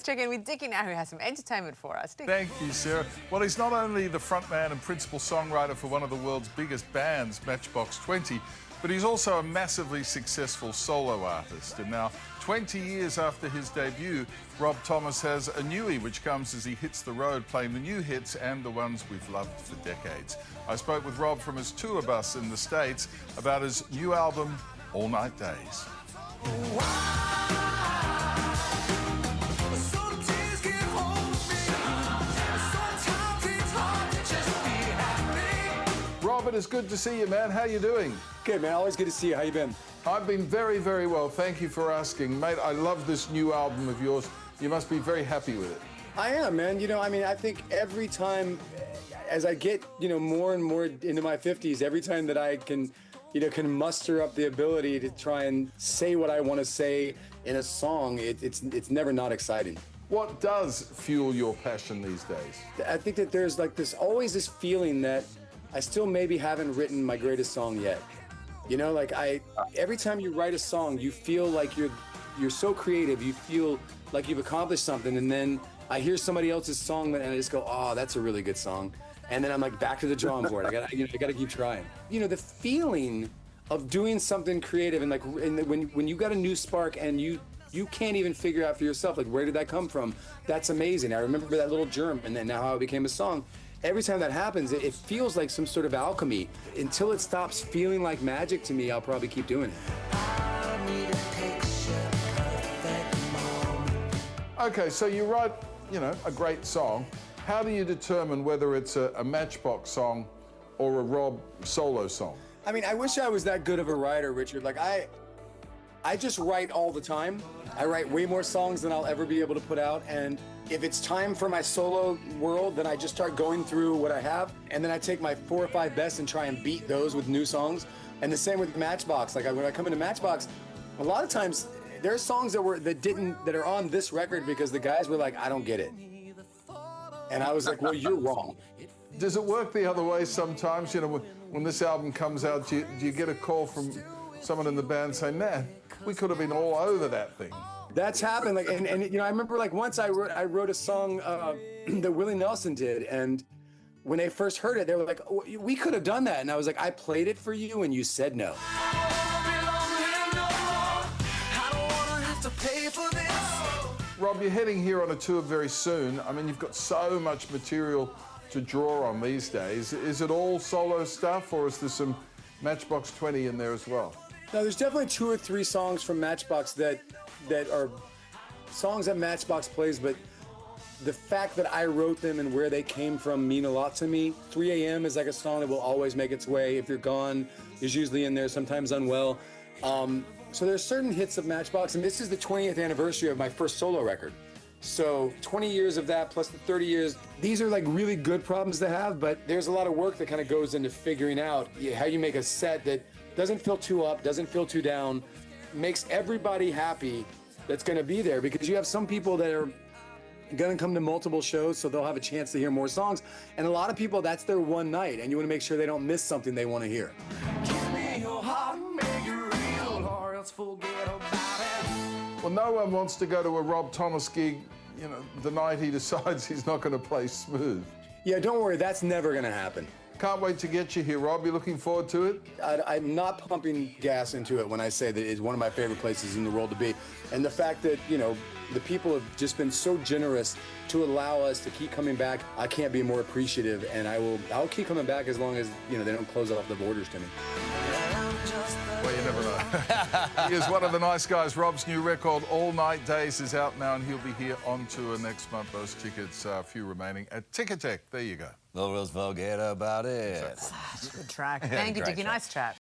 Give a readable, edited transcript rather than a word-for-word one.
check in with Dickie now, who has some entertainment for us. Dickie. Thank you, Sarah. Well, he's not only the frontman and principal songwriter for one of the world's biggest bands, Matchbox 20, but he's also a massively successful solo artist. And now, 20 years after his debut, Rob Thomas has a newie which comes as he hits the road playing the new hits and the ones we've loved for decades. I spoke with Rob from his tour bus in the States about his new album, All Night Days. Robert, it's good to see you, man. How you doing? Good, man. Always good to see you. How you been? I've been very, very well. Thank you for asking. Mate, I love this new album of yours. You must be very happy with it. I am, man. You know, I mean, I think every time, as I get, more and more into my 50s, every time that I can muster up the ability to try and say what I want to say in a song, it's never not exciting. What does fuel your passion these days? I think that there's always this feeling that I still maybe haven't written my greatest song yet. You know, every time you write a song, you feel like you're so creative, you feel like you've accomplished something, and then I hear somebody else's song and I just go, oh, that's a really good song. And then I'm like back to the drawing board. I gotta keep trying. You know, the feeling of doing something creative and when you got a new spark and you can't even figure out for yourself, where did that come from? That's amazing. I remember that little germ and then now how it became a song. Every time that happens, it feels like some sort of alchemy. Until it stops feeling like magic to me, I'll probably keep doing it. Okay, so you write, a great song. How do you determine whether it's a Matchbox song or a Rob solo song? I mean, I wish I was that good of a writer, Richard. I just write all the time. I write way more songs than I'll ever be able to put out, and if it's time for my solo world, then I just start going through what I have, and then I take my 4 or 5 best and try and beat those with new songs. And the same with Matchbox. When I come into Matchbox, a lot of times there are songs that are on this record because the guys were like, I don't get it. And I was like, well, you're wrong. Does it work the other way sometimes? When this album comes out, do you get a call from someone in the band saying, man, we could have been all over that thing? That's happened. I remember once I wrote a song that Willie Nelson did, and when they first heard it, they were like, oh, we could have done that. And I was like, I played it for you and you said no. Rob, you're heading here on a tour very soon. I mean, you've got so much material to draw on these days. Is it all solo stuff, or is there some Matchbox 20 in there as well? No, there's definitely 2 or 3 songs from Matchbox that are songs that Matchbox plays, but the fact that I wrote them and where they came from mean a lot to me. 3 AM is like a song that will always make its way. If You're Gone is usually in there, sometimes Unwell. So there's certain hits of Matchbox, and this is the 20th anniversary of my first solo record. So 20 years of that plus the 30 years, these are really good problems to have, but there's a lot of work that kind of goes into figuring out how you make a set that doesn't feel too up, doesn't feel too down, makes everybody happy that's going to be there, because you have some people that are going to come to multiple shows, so they'll have a chance to hear more songs, and a lot of people, that's their one night, and you want to make sure they don't miss something they want to hear. Give me your heart, make it real, or else forget about it. Well, no one wants to go to a Rob Thomas gig, the night he decides he's not going to play smooth. Yeah, don't worry, that's never going to happen. Can't wait to get you here, Rob. You looking forward to it? I'm not pumping gas into it when I say that it's one of my favorite places in the world to be. And the fact that, the people have just been so generous to allow us to keep coming back, I can't be more appreciative, and I'll keep coming back as long as, they don't close off the borders to me. Well, you never know. He is one of the nice guys. Rob's new record, All Night Days, is out now, and he'll be here on tour next month. Those tickets, a few remaining at Ticketek. There you go. No rules, forget about it. Good track. Thank you, Dickie. Nice chat.